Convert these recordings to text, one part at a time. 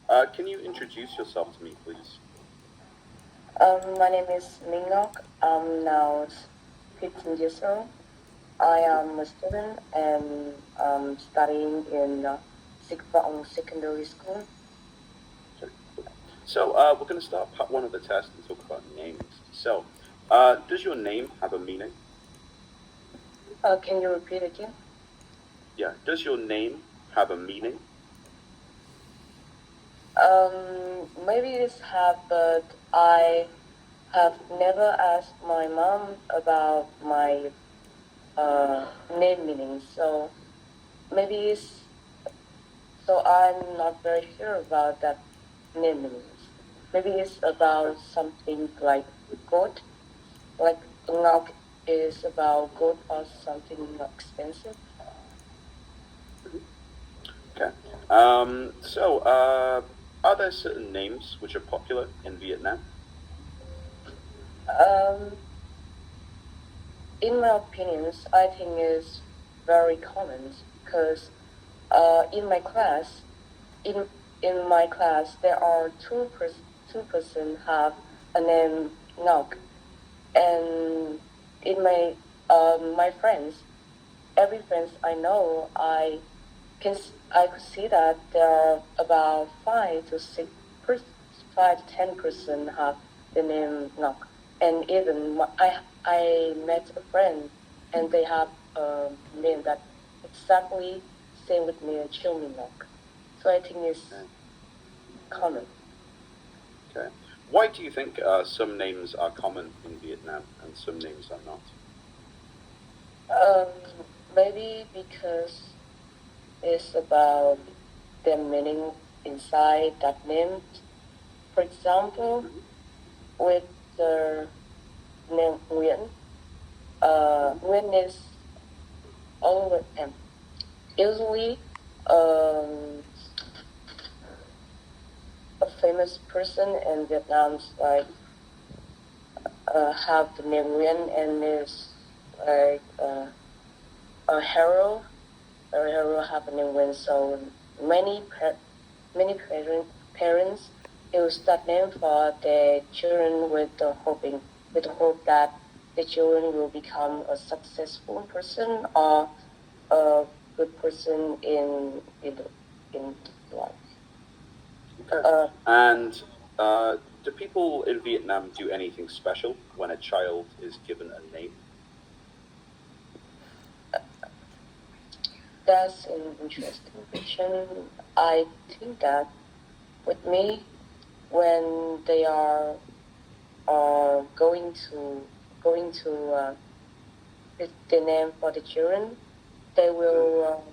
Can you introduce yourself to me, please? My name is Ngọc. I'm now 15 years old. I am a student and studying in Sigvong Secondary School. So we're going to start part one of the test and talk about names. So, does your name have a meaning? Can you repeat again? Yeah. Does your name have a meaning? Maybe it's have, but I have never asked my mom about my name meaning. So maybe it's so I'm not very sure about that name meanings. Maybe it's about something like goat, like Ngọc is about goat or something expensive. Okay. So, are there certain names which are popular in Vietnam? Um, in my opinions, I think it's very common because in my class, in in my class, there are two person have a name Ngọc, and in my friends, every friends I know, I could see that there are about 5 to 10% have the name Ngọc, and even I met a friend, and they have a name that exactly same with me, Chilmi Ngọc. So I think it's common. Okay. Why do you think some names are common in Vietnam and some names are not? Maybe because it's about the meaning inside that name. For example, with the name Nguyễn, Nguyễn is always usually um, a famous person in Vietnam, like have the name Nguyen and is like a hero. A hero have the name Nguyen. So many parents use that name for their children with the hope that the children will become a successful person or a good person in life. Okay. And do people in Vietnam do anything special when a child is given a name? That's an interesting question. I think that with me, when they are going to pick the name for the children, they will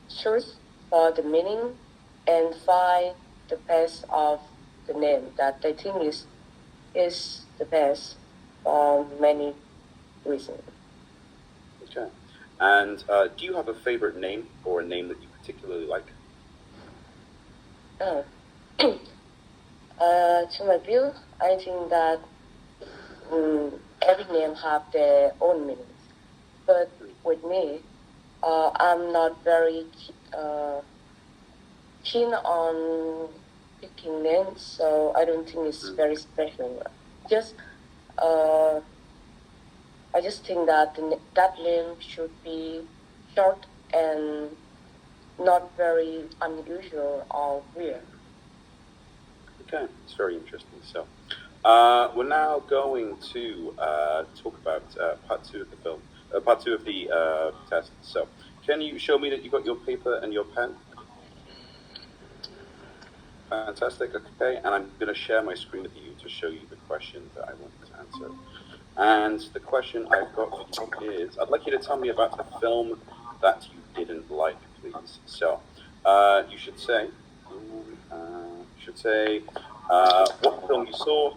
search for the meaning and find the best of the name that they think is the best for many reasons. Okay. And do you have a favorite name or a name that you particularly like? Uh, to my view, I think that every name have their own meanings. But with me, I'm not very keen on picking names, so I don't think it's very special. Just I just think that that name should be short and not very unusual or weird. Okay, it's very interesting. So, we're now going to talk about part two of the film, part two of the test. So, can you show me that you got your paper and your pen? Fantastic. Okay, and I'm going to share my screen with you to show you the question that I want you to answer. And the question I've got for you is, I'd like you to tell me about a film that you didn't like, please. So, you should say, what film you saw,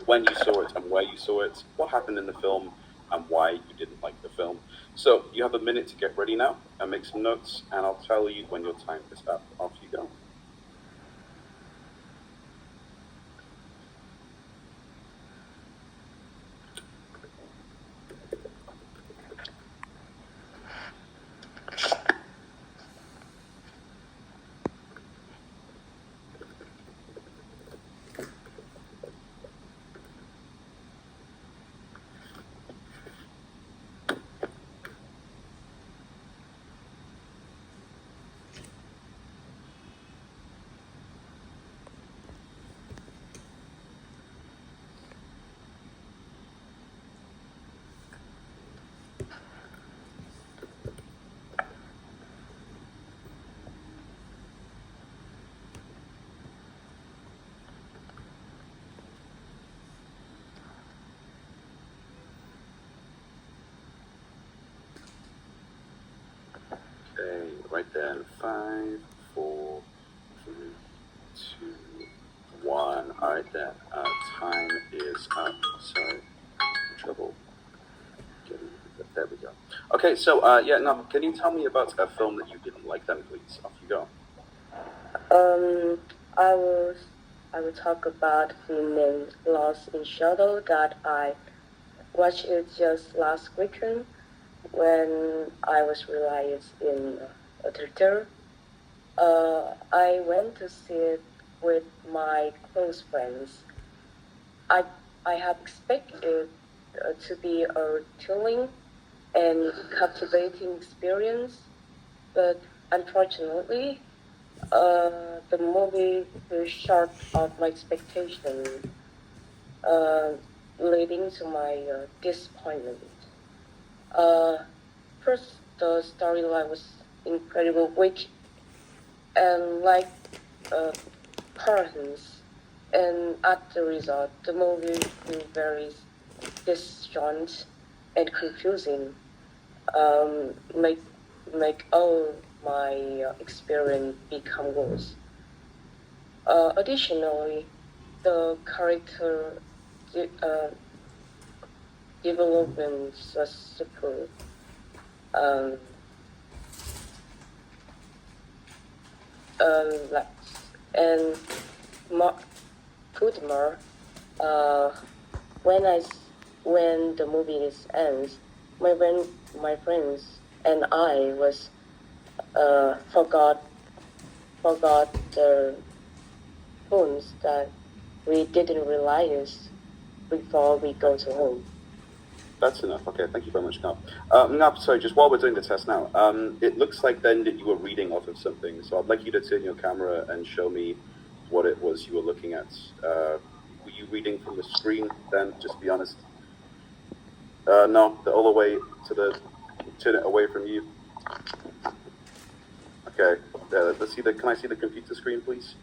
when you saw it, and where you saw it, what happened in the film, and why you didn't like the film. So, you have a minute to get ready now and make some notes, and I'll tell you when your time is up. Off you go. Right then, 5, 4, 3, 2, 1. All right then, time is up. Sorry, trouble getting there. We go. Okay, so yeah, now can you tell me about a film that you didn't like? Then, please, off you go. I will talk about film named Lost in Shadow that I watched it just last weekend when I was released in a theater. I went to see it with my close friends. I have expected it to be a thrilling and captivating experience, but unfortunately, the movie fell short of my expectations, uh, leading to my disappointment. First, the storyline was incredibly weak and like cartoons, and as a result, the movie feel very disjointed and confusing. Make all my experience become worse. Additionally, the character development was super. Um, like, and furthermore, uh, when the movie ends, my friends and I was forgot the phones that we didn't realize before we go to home. That's enough. Okay, thank you very much, Ngọc. Ngọc, sorry, just while we're doing the test now, it looks like then that you were reading off of something. So I'd like you to turn your camera and show me what it was you were looking at. Were you reading from the screen then? Just be honest. No, all the way to the, turn it away from you. Okay, let's see can I see the computer screen, please?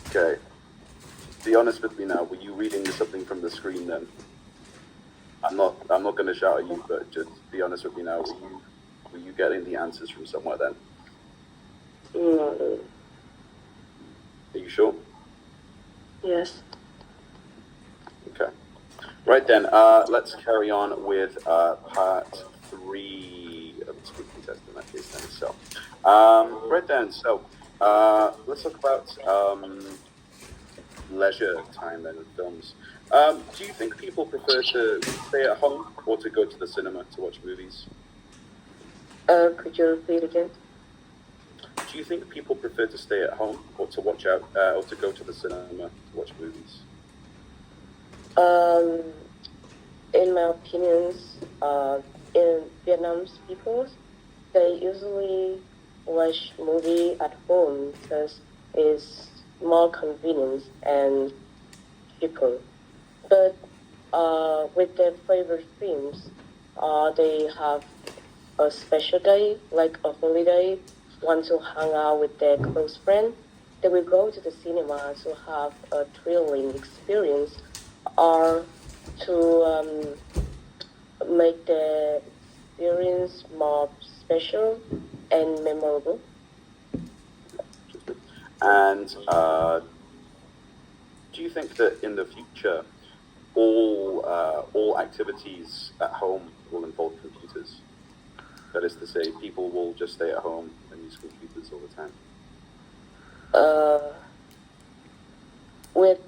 Okay. Be honest with me now. Were you reading something from the screen then? I'm not going to shout at you, but just be honest with me now. Were you getting the answers from somewhere then? No. Are you sure? Yes. Okay. Right then, let's carry on with part 3 of the speaking test in that case then. So, right then, so let's talk about leisure time then in films. Do you think people prefer to stay at home or to go to the cinema to watch movies? Could you repeat again? Do you think people prefer to stay at home or to watch out or to go to the cinema to watch movies? In my opinions, in Vietnam's people, they usually watch movie at home because it's more convenient and cheaper. But with their favorite films, they have a special day, like a holiday, want to hang out with their close friend. They will go to the cinema to have a thrilling experience or to make the experience more special and memorable. And do you think that in the future, all activities at home will involve computers? That is to say, people will just stay at home and use computers all the time. With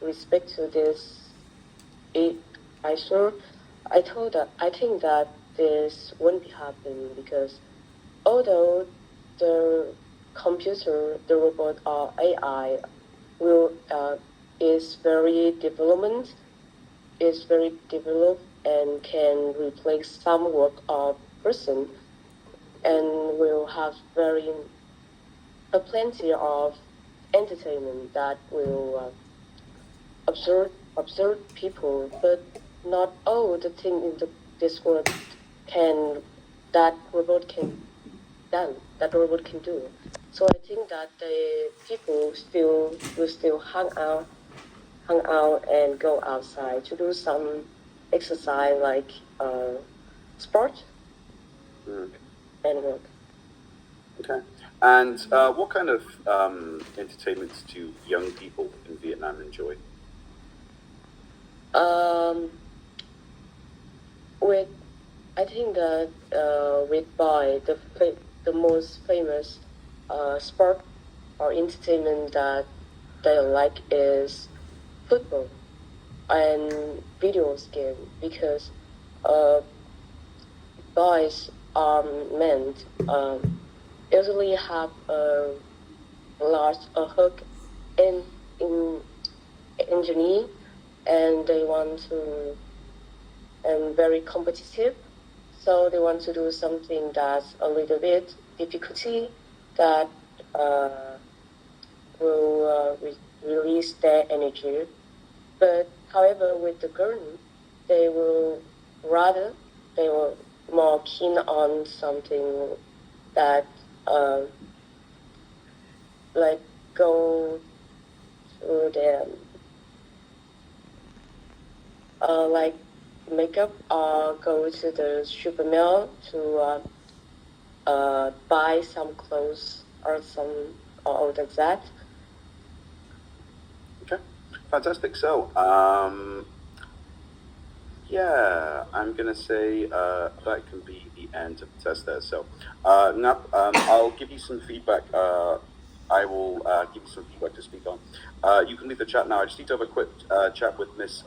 respect to this issue, I think that this won't be happening because although the computer, the robot or AI will is very developed and can replace some work of person and will have plenty of entertainment that will observe people, but not all the things in this world that robot can do. So I think that the people will still hang out and go outside to do some exercise like sport and work. Okay. And what kind of entertainment do young people in Vietnam enjoy? With I think that with by the most famous sport or entertainment that they like is football and video game because uh, boys are meant usually have a large a hook in engineering and they want to and very competitive. So they want to do something that's a little bit difficulty that uh, will release their energy. But however, with the girl, they will rather they were more keen on something that like go to the like makeup or go to the supermarket to buy some clothes or some or all like that. Okay, fantastic. So, yeah, I'm gonna say that can be the end of the test there. So, Ngọc, I'll give you some feedback. I will give you some feedback to speak on. You can leave the chat now. I just need to have a quick chat with Miss